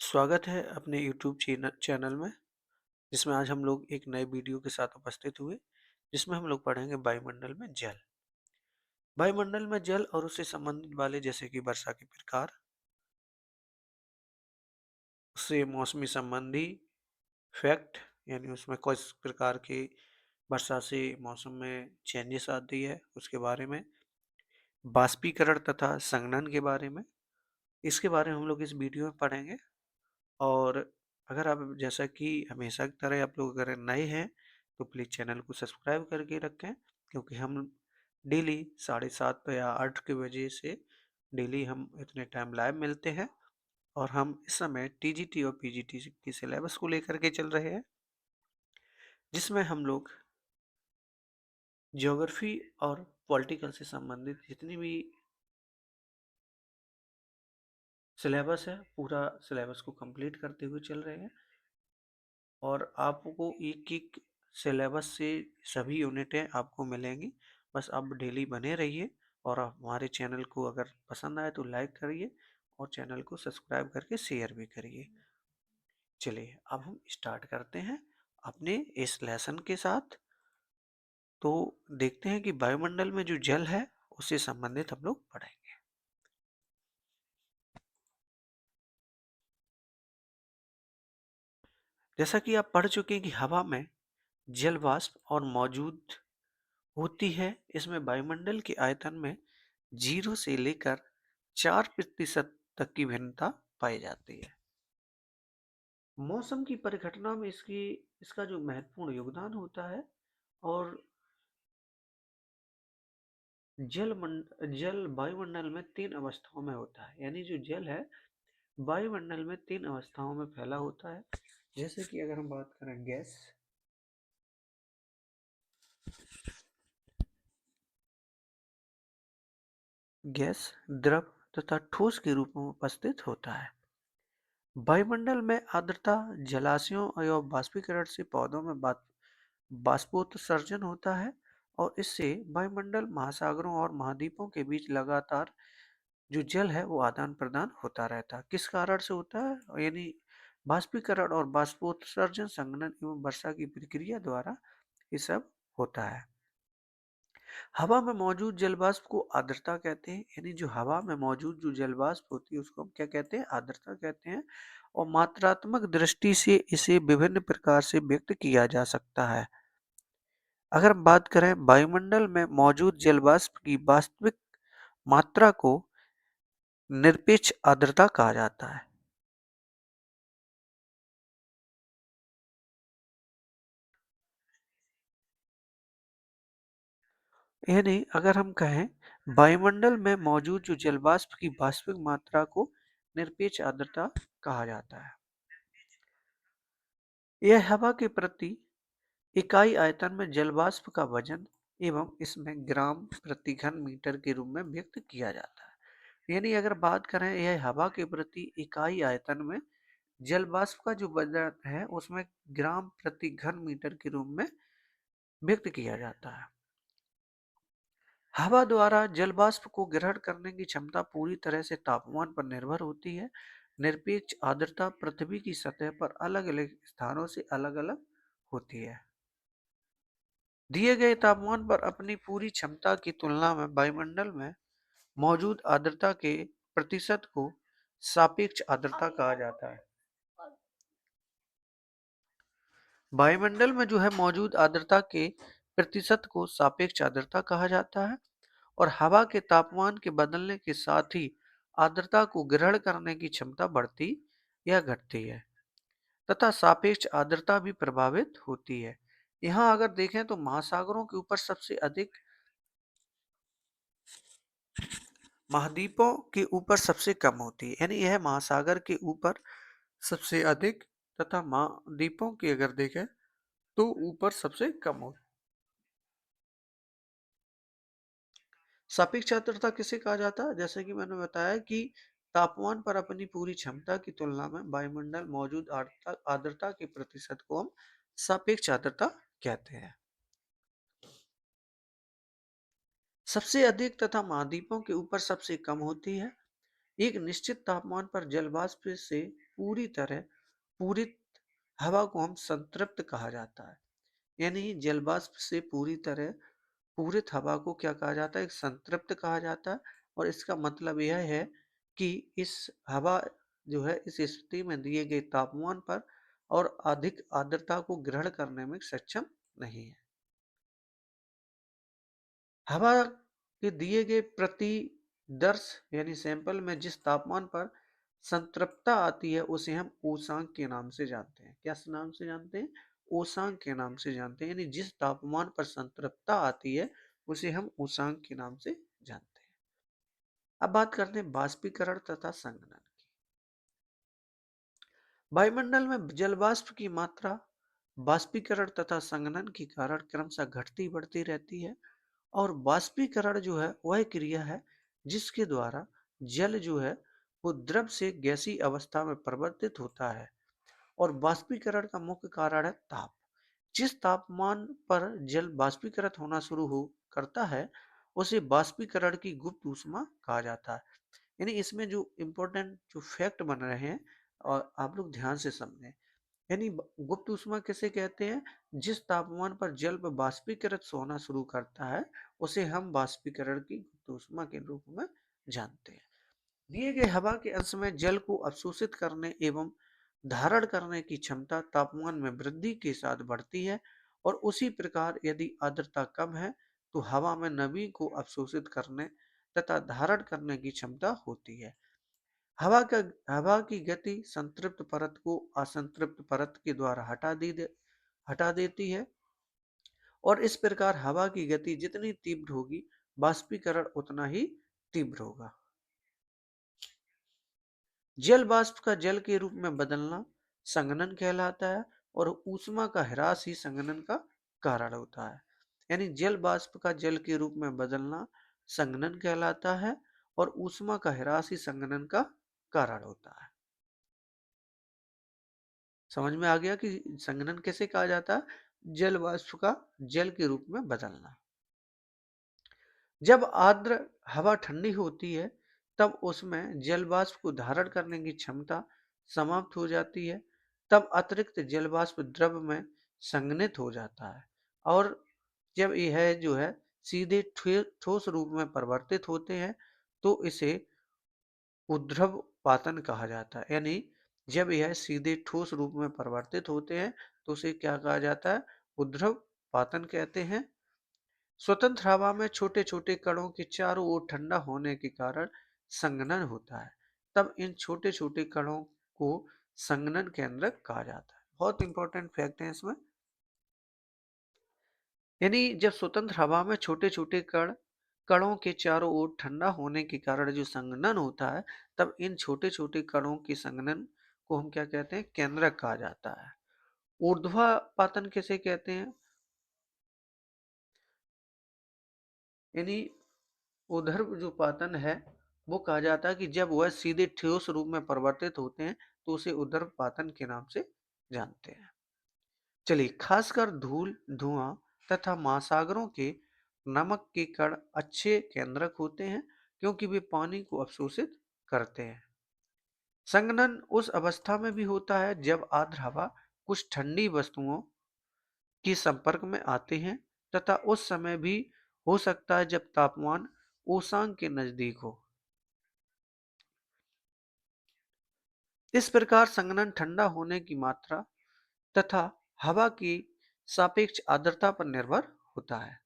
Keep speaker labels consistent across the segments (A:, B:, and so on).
A: स्वागत है अपने YouTube चैनल में, जिसमें आज हम लोग एक नए वीडियो के साथ उपस्थित हुए, जिसमें हम लोग पढ़ेंगे वायुमंडल में जल। वायुमंडल में जल और उससे संबंधित वाले जैसे कि वर्षा के प्रकार, उससे मौसमी संबंधी फैक्ट, यानी उसमें किस प्रकार के वर्षा से मौसम में चेंजेस आती है, उसके बारे में, बाष्पीकरण तथा संघनन के बारे में, इसके बारे में हम लोग इस वीडियो में पढ़ेंगे। और अगर आप जैसा कि हमेशा की तरह आप लोग अगर नए हैं तो प्लीज़ चैनल को सब्सक्राइब करके रखें, क्योंकि हम डेली 7:30 या 8 के बजे से डेली हम इतने टाइम लाइव मिलते हैं। और हम इस समय टीजीटी और पीजीटी की सिलेबस को लेकर के चल रहे हैं, जिसमें हम लोग ज्योग्राफी और पॉलिटिकल से संबंधित जितनी भी सिलेबस है पूरा सिलेबस को कंप्लीट करते हुए चल रहे हैं। और आपको एक-एक सिलेबस से सभी यूनिटें आपको मिलेंगी। बस आप डेली बने रहिए और आप हमारे चैनल को अगर पसंद आए तो लाइक करिए और चैनल को सब्सक्राइब करके शेयर भी करिए। चलिए अब हम स्टार्ट करते हैं अपने इस लेसन के साथ। तो देखते हैं कि वायुमंडल में जो जल है उससे संबंधित हम लोग पढ़ेंगे। जैसा कि आप पढ़ चुके हैं कि हवा में जल वाष्प और मौजूद होती है। इसमें वायुमंडल के आयतन में 0 से लेकर 4% तक की भिन्नता पाई जाती है। मौसम की परिघटना में इसका जो महत्वपूर्ण योगदान होता है। और जल वायुमंडल में 3 अवस्थाओं में होता है, यानी जो जल है वायुमंडल में 3 अवस्थाओं में फैला होता है। जैसे कि अगर हम बात करें गैस द्रव तथा ठोस के रूप में उपस्थित होता है। वायुमंडल में आर्द्रता, जलाशयों एवं बाष्पीकरण से पौधों में बाष्पोत्सर्जन होता है। और इससे वायुमंडल, महासागरों और महाद्वीपों के बीच लगातार जो जल है वो आदान प्रदान होता रहता है। किस कारण से होता है? यानी बाष्पीकरण और बाष्पोत्सर्जन, संघनन एवं वर्षा की प्रक्रिया द्वारा ये सब होता है। हवा में मौजूद जल वाष्प को आर्द्रता कहते हैं, यानी जो हवा में मौजूद जो जल वाष्प होती है उसको हम क्या कहते हैं? आर्द्रता कहते हैं। और मात्रात्मक दृष्टि से इसे विभिन्न प्रकार से व्यक्त किया जा सकता है। अगर हम बात करें वायुमंडल में मौजूद जल वाष्प की वास्तविक मात्रा को निरपेक्ष आर्द्रता कहा जाता है। यानी अगर हम कहें वायुमंडल में मौजूद जो जल वाष्प की वास्तविक मात्रा को निरपेक्ष आर्द्रता कहा जाता है। यह हवा के प्रति इकाई आयतन में जल वाष्प का वजन एवं इसमें ग्राम प्रति घन मीटर के रूप में व्यक्त किया जाता है। यानी अगर बात करें यह हवा के प्रति इकाई आयतन में जल वाष्प का जो वजन है उसमें ग्राम प्रति घन मीटर के रूप में व्यक्त किया जाता है। हवा द्वारा जल वाष्प को ग्रहण करने की क्षमता पूरी तरह से तापमान पर निर्भर होती है। निरपेक्ष आर्द्रता पृथ्वी की सतह पर अलग अलग स्थानों से अलग अलग होती है। दिए गए तापमान पर अपनी पूरी क्षमता की तुलना में वायुमंडल में मौजूद आर्द्रता के प्रतिशत को सापेक्ष आर्द्रता कहा जाता है। वायुमंडल में जो है मौजूद आर्द्रता के प्रतिशत को सापेक्ष आर्द्रता कहा जाता है। और हवा के तापमान के बदलने के साथ ही आर्द्रता को ग्रहण करने की क्षमता बढ़ती या घटती है तथा सापेक्ष आर्द्रता भी प्रभावित होती है। यहाँ अगर देखें तो महासागरों के ऊपर सबसे अधिक, महाद्वीपों के ऊपर सबसे कम होती है। यानी यह महासागर के ऊपर सबसे अधिक तथा महाद्वीपों की अगर देखें तो ऊपर सबसे कम होती है। सापेक्ष आर्द्रता किसे कहा जाता है? जैसे कि मैंने बताया कि तापमान पर अपनी पूरी क्षमता की तुलना में वायुमंडल मौजूद आर्द्रता आर्द्रता के प्रतिशत को हम सापेक्ष आर्द्रता कहते हैं। सबसे अधिक तथा महाद्वीपों के ऊपर सबसे कम होती है। एक निश्चित तापमान पर जल वाष्प से पूरित हवा को हम संतृप्त कहा जाता है। यानी जल वाष्प से पूरी तरह पूरित हवा को क्या कहा जाता है? एक संतृप्त कहा जाता है। और इसका मतलब यह है कि इस हवा जो है इस स्थिति में दिए गए तापमान पर और अधिक आर्द्रता को ग्रहण करने में सक्षम नहीं है। हवा के दिए गए प्रतिदर्श यानी सैंपल में जिस तापमान पर संतृप्तता आती है उसे हम उषांक के नाम से जानते हैं। क्या नाम से जानते हैं? उषांक के नाम से जानते हैं। यानी जिस तापमान पर संतृप्तता आती है उसे हम उषांक के नाम से जानते हैं। अब बात करते हैं बाष्पीकरण तथा संघनन की। वायुमंडल में जल वाष्प की मात्रा बाष्पीकरण तथा संघनन के कारण क्रमशः घटती बढ़ती रहती है। और बाष्पीकरण जो है वह क्रिया है जिसके द्वारा जल जो है वो द्रव से गैसीय अवस्था में परिवर्तित होता है। और बाष्पीकरण का मुख्य कारण है ताप। जिस तापमान पर जल बाष्पीकृत होना शुरू हो करता है उसे बाष्पीकरण की गुप्त ऊष्मा कहा जाता है। यानी इसमें जो इम्पोर्टेंट जो फैक्ट बन रहे हैं और आप लोग ध्यान से समझें। यानी गुप्त ऊष्मा किसे कहते हैं? जिस तापमान पर जल बाष्पीकृत होना शुरू करता है उसे हम बाष्पीकरण की गुप्त ऊष्मा के रूप में जानते हैं। दिए गए हवा के अंश में जल को अवशोषित करने एवं धारण करने की क्षमता तापमान में वृद्धि के साथ बढ़ती है। और उसी प्रकार यदि आर्द्रता कम है तो हवा में नमी को अवशोषित करने तथा धारण करने की क्षमता होती है। हवा की गति संतृप्त परत को असंतृप्त परत के द्वारा हटा देती है। और इस प्रकार हवा की गति जितनी तीव्र होगी बाष्पीकरण उतना ही तीव्र होगा। जल वाष्प का जल के रूप में बदलना संघनन कहलाता है। और ऊष्मा का ह्रास ही संघनन का कारण होता है। यानी जल वाष्प का जल के रूप में बदलना संघनन कहलाता है और ऊष्मा का ह्रास ही संघनन का कारण होता है। समझ में आ गया कि संघनन कैसे कहा जाता है? जल वाष्प का जल के रूप में बदलना। जब आर्द्र हवा ठंडी होती है तब उसमें जल वाष्प को धारण करने की क्षमता समाप्त हो जाती है। तब अतिरिक्त जल वाष्प द्रव में संघनित हो जाता है। और जब यह जो है सीधे ठोस रूप में परिवर्तित होते हैं तो इसे ऊर्ध्व पातन कहा जाता है। यानी जब यह सीधे ठोस रूप में परिवर्तित होते हैं तो उसे क्या कहा जाता है? ऊर्ध्व पातन कहते हैं। स्वतंत्र हवा में छोटे छोटे कणों के चारों ओर ठंडा होने के कारण संघनन होता है। तब इन छोटे छोटे कणों को संघनन केंद्रक कहा जाता है। बहुत इंपॉर्टेंट फैक्ट है इसमें। यानी जब स्वतंत्र हवा में छोटे छोटे कणों के चारों ओर ठंडा होने के कारण जो संघनन होता है तब इन छोटे छोटे कणों के संघनन को हम क्या कहते हैं? केंद्रक कहा जाता है। ऊर्ध्वापातन किसे कहते हैं? यानी ऊर्ध्व जो पातन है वो कहा जाता है कि जब वह सीधे ठोस रूप में परिवर्तित होते हैं तो उसे ऊर्ध्व पातन के नाम से जानते हैं। चलिए, खासकर धूल, धुआं तथा महासागरों के नमक के कण अच्छे केंद्रक होते हैं क्योंकि वे पानी को अवशोषित करते हैं। संघनन उस अवस्था में भी होता है जब आर्द्र हवा कुछ ठंडी वस्तुओं के संपर्क में आते हैं तथा उस समय भी हो सकता है जब तापमान उषांक के नजदीक हो। इस प्रकार संघनन ठंडा होने की मात्रा तथा हवा की सापेक्ष आर्द्रता पर निर्भर होता है।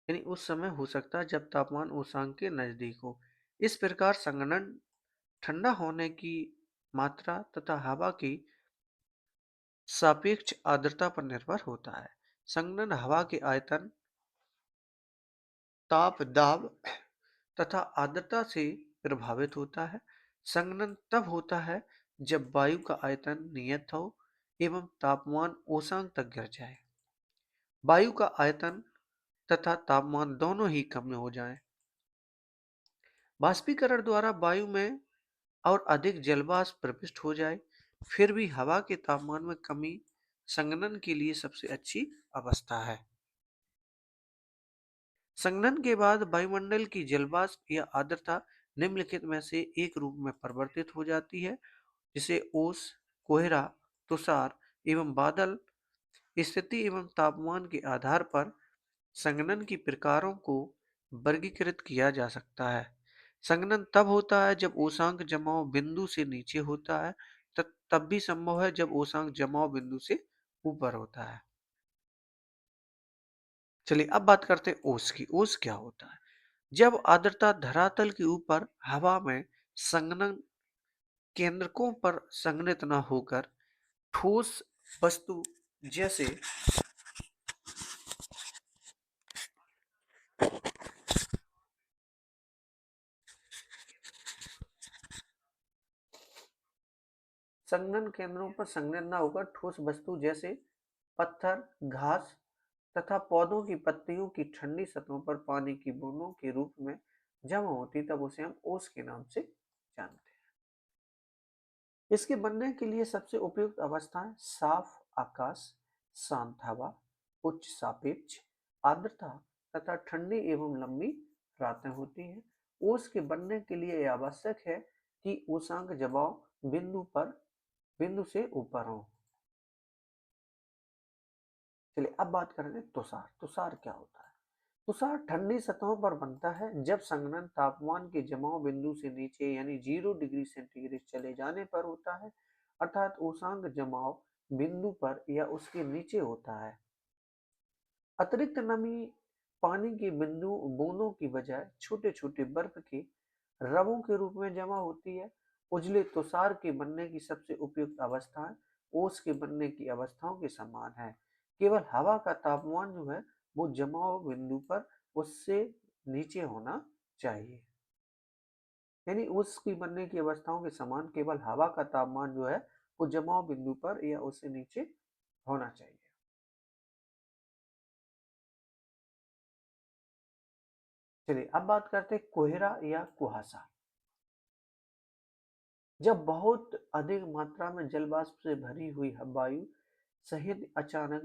A: यानी उस समय हो सकता है जब तापमान उषांक के नजदीक हो। इस प्रकार संघनन ठंडा होने की मात्रा तथा हवा की सापेक्ष आर्द्रता पर निर्भर होता है। संघनन हवा के आयतन, ताप, दाब तथा आर्द्रता से प्रभावित होता है। संघनन तब होता है जब वायु का आयतन नियत हो एवं तापमान उषांक तक गिर जाए। वायु का आयतन तथा तापमान दोनों ही कम हो जाएं। बाष्पीकरण द्वारा वायु में और अधिक जलवाष्प प्रविष्ट हो जाए, फिर भी हवा के तापमान में कमी संघनन के लिए सबसे अच्छी अवस्था है। संघनन के बाद वायुमंडल की जलवाष्प या आर्द्रता निम्नलिखित में से एक रूप में परिवर्तित हो जाती है, जिसे ओस, कोहरा, तुषार एवं बादल स्थिति एवं तापमान के आधार पर संघनन की प्रकारों को वर्गीकृत किया जा सकता है। संघनन तब होता है जब ओसांक जमाव बिंदु से नीचे होता है, तब भी संभव है जब ओसांक जमाव बिंदु से ऊपर होता है। चलिए अब बात करते हैं ओस की। ओस क्या होता है? जब आर्द्रता धरातल के ऊपर हवा में संघनन केंद्रकों पर संघनित न होकर ठोस वस्तु जैसे संघनन केंद्रों पर संघनित न होकर ठोस वस्तु जैसे पत्थर, घास तथा पौधों की पत्तियों की ठंडी सतहों पर पानी की बूंदों के रूप में जमा होती, तब उसे हम ओस के नाम से जानते हैं। इसके बनने के लिए सबसे उपयुक्त अवस्थाएं साफ आकाश, शांत हवा, उच्च सापेक्ष आर्द्रता तथा ठंडी एवं लंबी रातें होती हैं। ओस के बनने के लिए यह आवश्यक है कि उषांक जमाव बिंदु से ऊपर हो। चलिए अब बात करेंगे तुषार। तुषार क्या होता है? तुषार ठंडी सतहों पर बनता है जब संघनन तापमान के जमाव बिंदु से नीचे यानी 0 डिग्री सेंटीग्रेड चले जाने पर होता है, अर्थात उषांक जमाव बिंदु पर या उसके नीचे होता है। अतिरिक्त नमी पानी की बिंदु बूंदों की बजाय छोटे छोटे बर्फ के रवों के रूप में जमा होती है। उजले तुषार के बनने की सबसे उपयुक्त अवस्थाएं ओस के बनने की अवस्थाओं के समान है। केवल हवा का तापमान जो है वो जमाव बिंदु पर उससे नीचे होना चाहिए। यानी उसकी बनने की अवस्थाओं के समान केवल हवा का तापमान जो है वो जमाव बिंदु पर या उससे नीचे होना चाहिए। चलिए अब बात करते हैं कोहरा या कुहासा। जब बहुत अधिक मात्रा में जलवाष्प से भरी हुई वायु सहित अचानक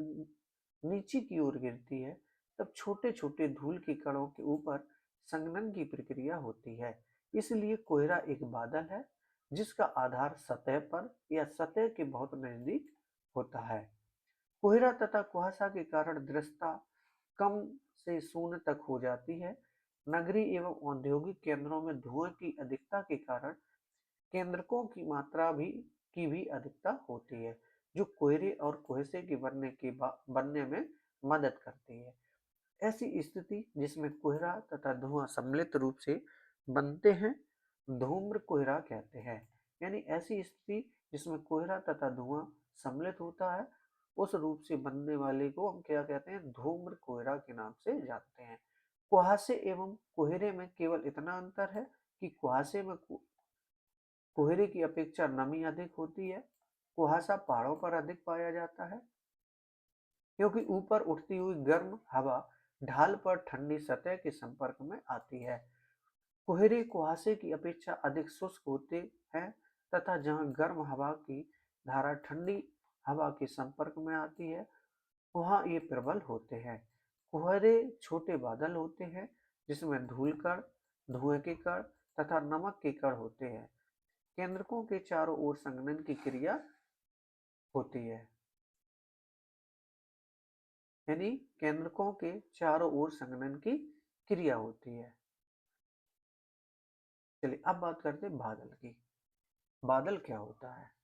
A: नीचे की ओर गिरती है, तब छोटे छोटे धूल के कणों के ऊपर संघनन की प्रक्रिया होती है। इसलिए कोहरा एक बादल है जिसका आधार सतह पर या सतह के बहुत नजदीक होता है। कोहरा तथा कुहासा के कारण दृश्यता कम से शून्य तक हो जाती है। नगरीय एवं औद्योगिक केंद्रों में धुएं की अधिकता के कारण केंद्रकों की भी अधिकता होती है, जो कोहरे और कुहेसे के बनने में मदद करती है। ऐसी स्थिति जिसमें कोहरा तथा धुआं सम्मिलित रूप से बनते हैं, धूम्र कोहरा कहते हैं। यानी ऐसी स्थिति जिसमें कोहरा तथा धुआं सम्मिलित होता है, उस रूप से बनने वाले को हम क्या कहते हैं? धूम्र कोहरा के नाम से जानते हैं। कुहासे एवं कोहरे में केवल इतना अंतर है कि कुहासे में कोहरे की अपेक्षा नमी अधिक होती है। कुहासा पहाड़ों पर अधिक पाया जाता है क्योंकि ऊपर उठती हुई गर्म हवा ढाल पर ठंडी सतह के संपर्क में आती है। कोहरे कुहासे की अपेक्षा अधिक शुष्क होते हैं तथा जहां गर्म हवा की धारा ठंडी हवा के संपर्क में आती है, वहां ये प्रबल होते हैं। कोहरे छोटे बादल होते हैं जिसमें धूल कण, धुएं के कण तथा नमक के कण होते हैं। केंद्रकों के चारों ओर संघनन की क्रिया होती है। यानी केंद्रकों के चारों ओर संघनन की क्रिया होती है। चलिए अब बात करते हैं बादल की। बादल क्या होता है?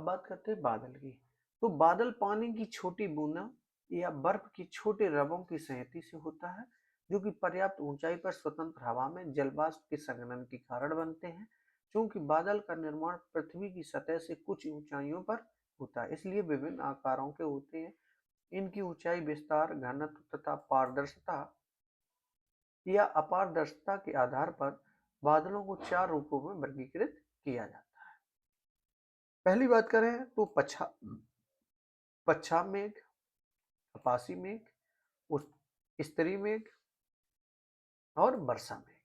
A: बात करते हैं बादल की। तो बादल पानी की छोटी बूंदा या बर्फ की छोटे रवों की सतह से होता है, जो कि पर्याप्त ऊंचाई पर स्वतंत्र हवा में जलवाष्प के संघनन के कारण बनते हैं। क्योंकि बादल का निर्माण पृथ्वी की सतह से कुछ ऊंचाइयों पर होता है, इसलिए विभिन्न आकारों के होते हैं। इनकी ऊंचाई, विस्तार, घनत्व तथा पारदर्शिता या अपारदर्शिता के आधार पर बादलों को चार रूपों में वर्गीकृत किया जाता है। पहली बात करें तो पच्छाद मेघ, कपासी मेघ, स्तरी मेघ और वर्षा मेघ।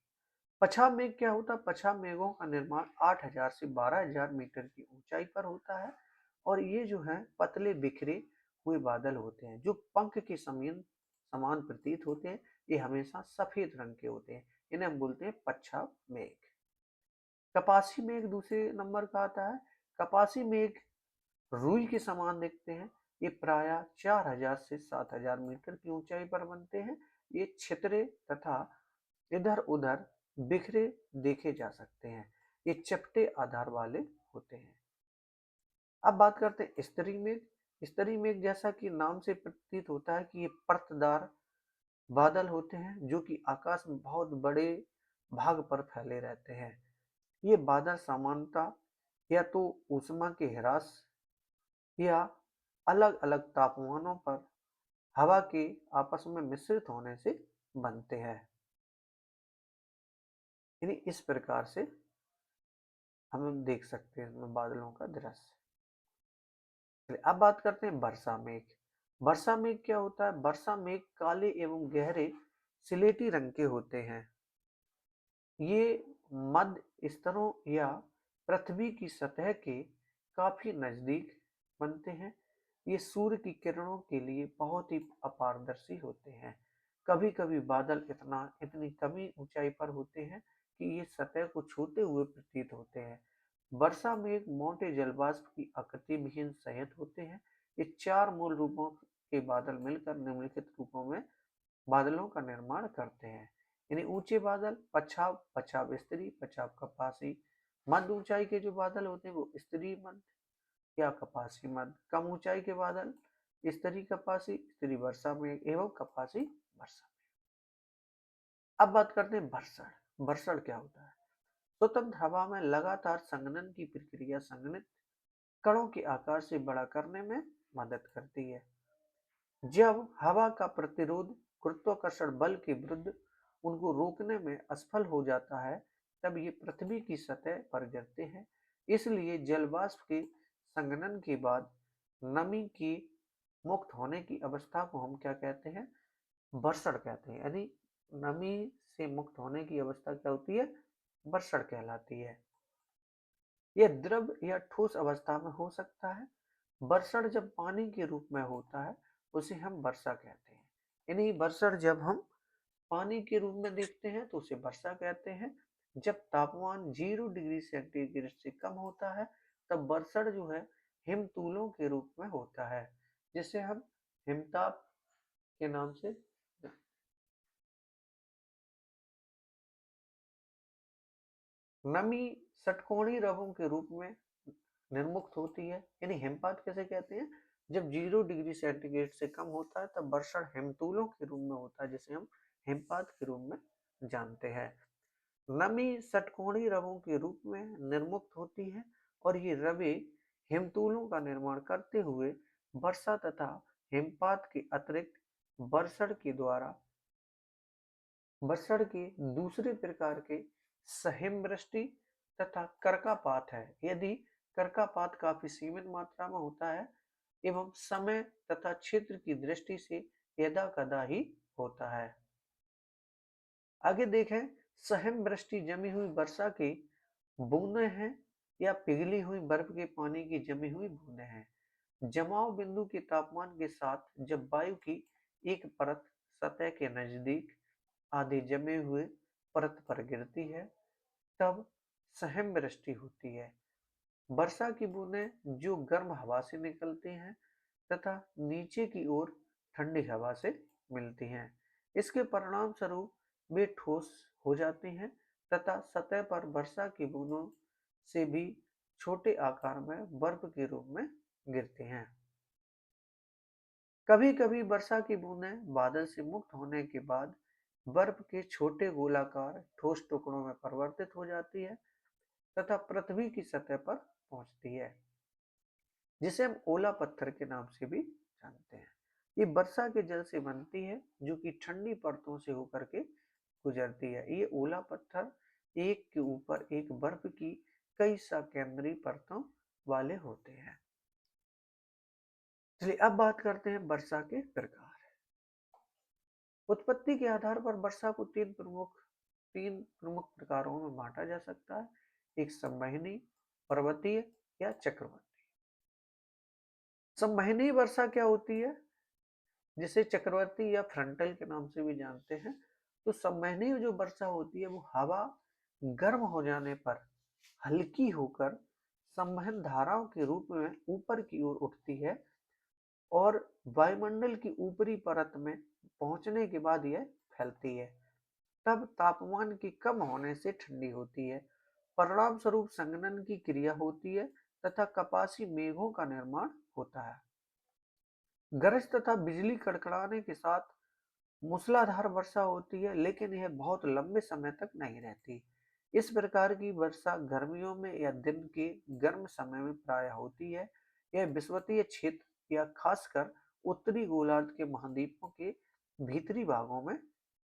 A: पच्छाद मेघ क्या होता है? पच्छाद मेघों का निर्माण 8,000 से 12,000 मीटर की ऊंचाई पर होता है और ये जो है पतले बिखरे हुए बादल होते हैं जो पंख के समान प्रतीत होते हैं। ये हमेशा सफेद रंग के होते हैं। इन्हें हम बोलते हैं पच्छाद मेघ। कपासी मेघ दूसरे नंबर का आता है। कपासी मेघ रुई के समान दिखते हैं। ये प्रायः 4,000 से 7,000 मीटर की ऊंचाई पर बनते हैं। ये छितरे तथा इधर उधर बिखरे देखे जा सकते हैं। ये चपटे आधार वाले होते हैं। अब बात करते हैं स्तरी मेघ। स्तरी मेघ जैसा कि नाम से प्रतीत होता है कि ये परतदार बादल होते हैं जो कि आकाश में बहुत बड़े भाग पर फैले रहते हैं। ये बादल सामान्यतः या तो ऊष्मा के ह्रास या अलग अलग तापमानों पर हवा के आपस में मिश्रित होने से बनते हैं। यानी इस प्रकार से हम देख सकते हैं इसमें बादलों का दृश्य। अब बात करते हैं वर्षा मेघ। वर्षा मेघ क्या होता है? वर्षा मेघ काले एवं गहरे सिलेटी रंग के होते हैं। ये मध्य स्तरों या पृथ्वी की सतह के काफी नजदीक बनते हैं। ये सूर्य की किरणों के लिए बहुत ही अपारदर्शी होते हैं। कभी कभी बादल इतनी कमी ऊंचाई पर होते हैं कि ये सतह को छूते हुए प्रतीत होते हैं। वर्षा मेघ मोटे जलवाष्प की आकृति विहीन संयत होते हैं। ये चार मूल रूपों के बादल मिलकर निम्नलिखित रूपों में बादलों का निर्माण करते हैं। यानी ऊंचे बादल पछाव, पछाव स्तरी, पछाव कपासी। मध्य ऊंचाई के जो बादल होते हैं वो स्तरी मध्य या कपासी मध्य। कम ऊंचाई के बादल स्तरी कपासी, स्तरी वर्षा मेघ एवं कपासी वर्षा मेघ। अब बात करते हैं बरसड़। बरसड़ क्या होता है? स्वतंत्र हवा में लगातार संघनन की प्रक्रिया संघनित कणों के आकार से बड़ा करने में मदद करती है। जब हवा का प्रतिरोध गुरुत्वाकर्षण बल के विरुद्ध उनको रोकने में असफल हो जाता है, तब ये पृथ्वी की सतह पर गिरते हैं। इसलिए जलवाष्प के संघनन के बाद नमी की मुक्त होने की अवस्था को हम क्या कहते हैं? बरसड़ कहते हैं। यानी नमी से मुक्त होने की अवस्था क्या होती है? बरसड़ कहलाती है। यह द्रव या ठोस अवस्था में हो सकता है। बरसड़ जब पानी के रूप में होता है उसे हम वर्षा कहते हैं। यानी बरसड़ जब हम पानी के रूप में देखते हैं तो उसे वर्षा कहते हैं। जब तापमान 0 डिग्री सेंटीग्रेड से कम होता है तब बरसड़ जो है हिमतूलों के रूप में होता है, जिसे हम हिमताप के नाम से नमी षटकोणीय रवों के रूप में निर्मुक्त होती है। यानी हिमपात कैसे कहते हैं? जब 0 डिग्री सेंटीग्रेड से कम होता है तब वर्षण हिमतूलों के रूप में होता है, जिसे हम हिमपात के रूप में जानते हैं। नमी षटकोणीय रवों के रूप में निर्मुक्त होती है और ये रवे हिमतूलों का निर्माण करते हुए वर्षा तथा हिमपात के अतिरिक्त वर्षण के द्वारा वर्षण के दूसरे प्रकार के सहिमवृष्टि तथा कर्कापात है। यदि कर्कापात काफी सीमित मात्रा में होता है एवं समय तथा क्षेत्र की दृष्टि से यदा कदा ही होता है। आगे देखें, सहिमवृष्टि जमी हुई वर्षा की बूंदें हैं या पिघली हुई बर्फ के पानी की जमी हुई बूंदें हैं। जमाव बिंदु के तापमान के साथ जब वायु की एक परत सतह के नजदीक आधे जमे हुए परत पर गिरती है तब सहिमवृष्टि होती है। वर्षा की बूंदें जो गर्म हवा से निकलती हैं तथा नीचे की ओर ठंडी हवा से मिलती हैं। इसके परिणाम स्वरूप वे ठोस हो जाती हैं तथा सतह पर वर्षा की बूंदों से भी छोटे आकार में बर्फ के रूप में गिरती हैं। कभी कभी वर्षा की बूंदें बादल से मुक्त होने के बाद बर्फ के छोटे गोलाकार ठोस टुकड़ों में परिवर्तित हो जाती है तथा पृथ्वी की सतह पर पहुंचती है, जिसे हम ओला पत्थर के नाम से भी जानते हैं। ये वर्षा के जल से बनती है जो कि ठंडी परतों से होकर के गुजरती है। ये ओला पत्थर एक के ऊपर एक बर्फ की कई सकेंद्रीय परतों वाले होते हैं। चलिए अब बात करते हैं वर्षा के प्रकार। उत्पत्ति के आधार पर वर्षा को तीन प्रमुख प्रकारों में बांटा जा सकता है। एक संवहनी, पर्वतीय या चक्रवाती। संवहनी वर्षा क्या होती है, जिसे चक्रवाती या फ्रंटल के नाम से भी जानते हैं। तो संवहनी जो वर्षा होती है वो हवा गर्म हो जाने पर हल्की होकर संवहन धाराओं के रूप में ऊपर की ओर उठती है और वायुमंडल की ऊपरी परत में पहुंचने के बाद यह फैलती है। तब तापमान की कम होने से ठंडी होती है। परिणाम स्वरूप संघनन की क्रिया होती है तथा कपासी मेघों का निर्माण होता है। गरज तथा बिजली कड़कड़ाने के साथ मूसलाधार वर्षा होती है, लेकिन यह बहुत लंबे समय तक नहीं रहती। इस प्रकार की वर्षा गर्मियों में या दिन के गर्म समय में प्रायः होती है। यह विषुवतीय क्षेत्र या खासकर उत्तरी गोलार्ध के महाद्वीपों के भीतरी भागों में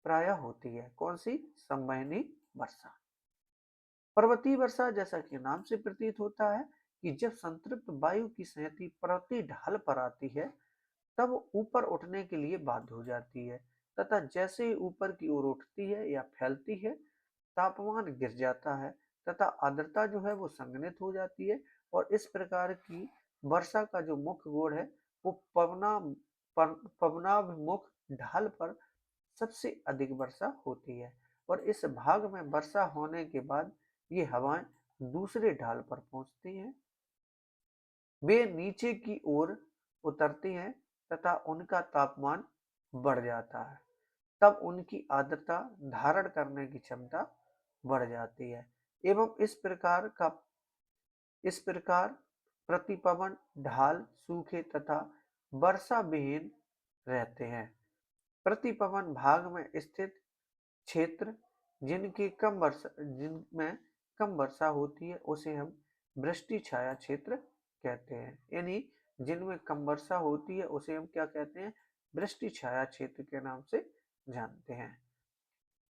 A: प्रायः होती है। कौन सी? संवहनी वर्षा। पर्वतीय वर्षा जैसा कि नाम से प्रतीत होता है कि जब संतृप्त वायु की संहति पर्वतीय ढाल पर आती है तब ऊपर उठने के लिए बाध्य हो जाती है तथा जैसे ही ऊपर की ओर उठती है या फैलती है तापमान गिर जाता है तथा आर्द्रता जो है वो संघनित हो जाती है। और इस प्रकार की वर्षा का जो मुख्य गुण है वो पवनाभिमुख ढाल पर सबसे अधिक वर्षा होती है और इस भाग में वर्षा होने के बाद ये हवाएं दूसरे ढाल पर पहुंचती हैं। वे नीचे की ओर उतरती हैं तथा उनका तापमान बढ़ जाता है। तब उनकी आर्द्रता धारण करने की क्षमता बढ़ जाती है एवं इस प्रकार प्रतिपवन ढाल सूखे तथा वर्षा विहीन रहते हैं। प्रतिपवन भाग में स्थित क्षेत्र जिनमें कम वर्षा होती है उसे हम वृष्टि छाया क्षेत्र कहते हैं। यानी जिनमें कम वर्षा होती है उसे हम क्या कहते हैं? वृष्टि छाया क्षेत्र के नाम से जानते हैं।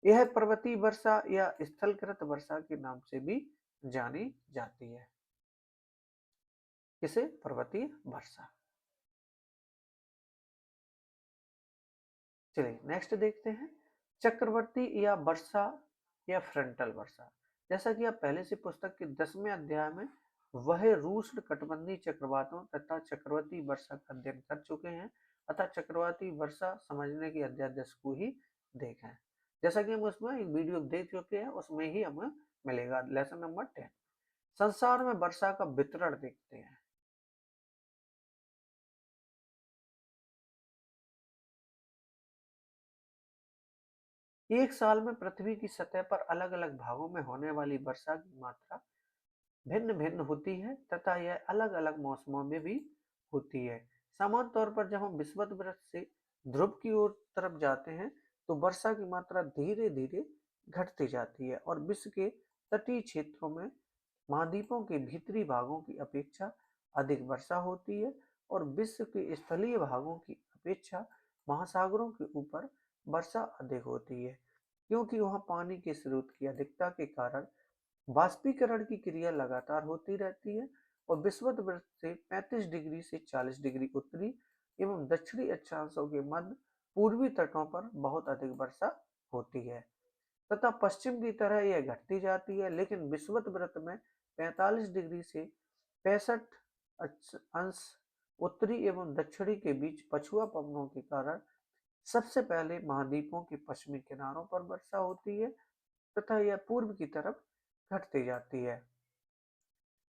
A: यह पर्वतीय वर्षा या स्थलकृत वर्षा के नाम से भी जानी जाती है। इसे पर्वतीय वर्षा। चलिए नेक्स्ट देखते हैं चक्रवर्ती या वर्षा या फ्रंटल वर्षा। जैसा कि आप पहले से पुस्तक के 10वें अध्याय में वह रूस कटबंधी चक्रवातों तथा चक्रवर्ती वर्षा का अध्ययन कर चुके हैं अतः चक्रवाती वर्षा समझने की अध्याय 10 को ही देखें। जैसा कि हम उसमें एक वीडियो देख चुके हैं उसमें ही हमें मिलेगा लेसन नंबर 10। संसार में वर्षा का वितरण देखते हैं। एक साल में पृथ्वी की सतह पर अलग अलग भागों में होने वाली वर्षा की मात्रा भिन्न भिन्न होती है तथा यह अलग अलग मौसमों में भी होती है। सामान्य तौर पर जब हम विषुवत से ध्रुव की ओर तरफ जाते हैं तो वर्षा की मात्रा धीरे धीरे घटती जाती है और विश्व के तटीय क्षेत्रों में महाद्वीपों के भीतरी भागों की अपेक्षा अधिक वर्षा होती है और विश्व के स्थलीय भागों की अपेक्षा महासागरों के ऊपर वर्षा अधिक होती है, क्योंकि वहां पानी के स्रोत की अधिकता के कारण वाष्पीकरण की क्रिया लगातार होती रहती है और विषुवत से 35 डिग्री से 40 डिग्री उत्तरी एवं दक्षिणी अक्षांशों के मध्य पूर्वी तटों पर बहुत अधिक वर्षा होती है तथा पश्चिम की तरह यह घटती जाती है, लेकिन विषुवत वृत्त में 45 डिग्री से 65 अंश उत्तरी एवं दक्षिणी के बीच पछुआ पवनों के कारण सबसे पहले महाद्वीपों के पश्चिमी किनारों पर वर्षा होती है तथा यह पूर्व की तरफ घटती जाती है।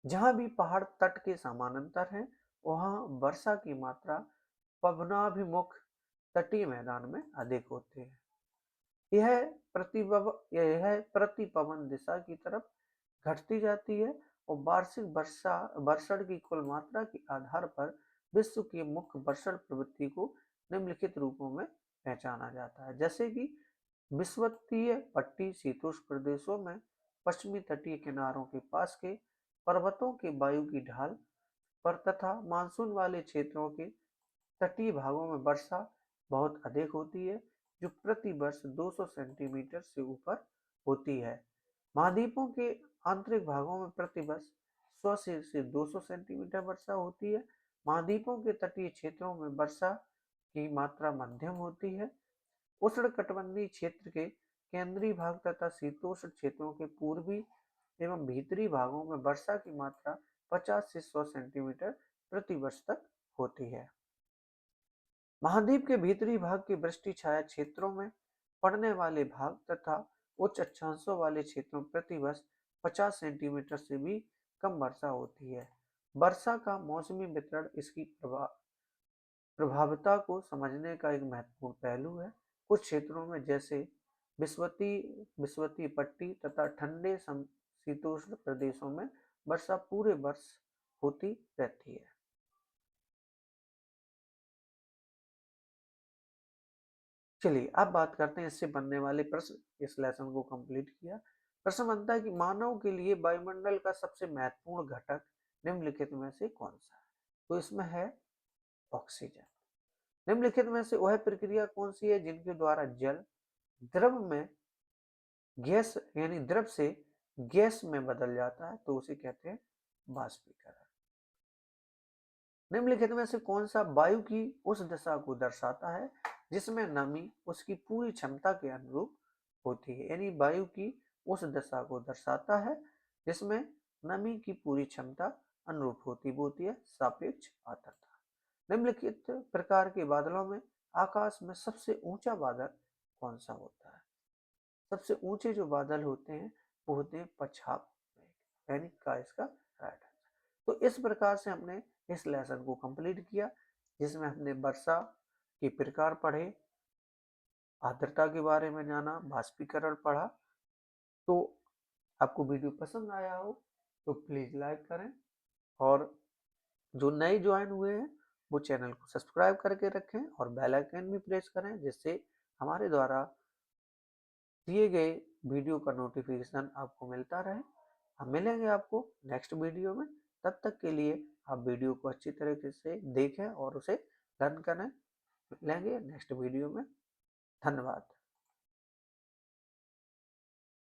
A: जहां भी पहाड़ तट के समानांतर हैं वहां वर्षा की मात्रा पवनाभिमुख तटीय मैदान में अधिक होती है। यह प्रतिपवन दिशा की तरफ घटती जाती है और वार्षिक वर्षण की कुल मात्रा के आधार पर विश्व की मुख्य वर्षण प्रवृत्ति को निम्नलिखित रूपों में पहचाना जाता है, जैसे कि विषुवतीय पट्टी शीतोष्ण प्रदेशों में पश्चिमी तटीय किनारों के पास के पर्वतों के वायु की ढाल पर तथा मानसून वाले क्षेत्रों के तटीय भागों में वर्षा बहुत अधिक होती है, जो प्रति वर्ष 200 सेंटीमीटर से ऊपर होती है। महाद्वीपों के आंतरिक भागों में प्रति वर्ष 100 से 200 सेंटीमीटर वर्षा होती है। महाद्वीपों के तटीय क्षेत्रों में वर्षा की मात्रा मध्यम होती है। उष्णकटिबंधीय क्षेत्र के केंद्रीय भाग तथा शीतोष्ण क्षेत्रों के पूर्वी एवं भीतरी भागों में वर्षा की मात्रा 50 से 100 सेंटीमीटर प्रति वर्ष तक होती है। महाद्वीप के भीतरी भाग के वृष्टि छाया क्षेत्रों में पड़ने वाले भाग तथा उच्च अक्षांशों वाले क्षेत्रों में प्रति वर्ष 50 सेंटीमीटर से भी कम वर्षा होती है। वर्षा का मौसमी वितरण इसकी प्रभावता को समझने का एक महत्वपूर्ण पहलू है। कुछ क्षेत्रों में जैसे विषुवतीय पट्टी तथा ठंडे शीतोष्ण प्रदेशों में वर्षा पूरे वर्ष होती रहती है। चलिए अब बात करते हैं इससे बनने वाले प्रश्न। इस लेसन को कंप्लीट किया। प्रश्न बनता है कि मानव के लिए वायुमंडल का सबसे महत्वपूर्ण घटक निम्नलिखित में से कौन सा है? तो इसमें है ऑक्सीजन। निम्नलिखित में से वह प्रक्रिया कौन सी है जिनके द्वारा जल द्रव में गैस यानी द्रव से गैस में बदल जाता है? तो उसे कहते हैं बाष्पीकरण। निम्नलिखित में से कौन सा वायु की उस दशा को दर्शाता है जिसमें नमी उसकी पूरी क्षमता के अनुरूप होती है? यानी वायु की उस दशा को दर्शाता है जिसमें नमी की पूरी क्षमता अनुरूप होती है सापेक्ष आर्द्रता। निम्नलिखित प्रकार के बादलों में आकाश में सबसे ऊंचा बादल कौन सा होता है? सबसे ऊंचे जो बादल होते हैं वो होते हैं पछाप मेघ, यानी का इसका राइट आंसर। तो इस प्रकार से हमने इस लेसन को कंप्लीट किया, जिसमें हमने वर्षा के प्रकार पढ़े, आर्द्रता के बारे में जाना, बाष्पीकरण पढ़ा। तो आपको वीडियो पसंद आया हो तो प्लीज लाइक करें, और जो नए ज्वाइन हुए हैं वो चैनल को सब्सक्राइब करके रखें और बेल आइकन भी प्रेस करें, जिससे हमारे द्वारा दिए गए वीडियो का नोटिफिकेशन आपको मिलता रहे। हम मिलेंगे आपको नेक्स्ट वीडियो में। तब तक के लिए आप वीडियो को अच्छी तरीके से देखें और उसे लर्न करें। मिलेंगे नेक्स्ट वीडियो में। धन्यवाद।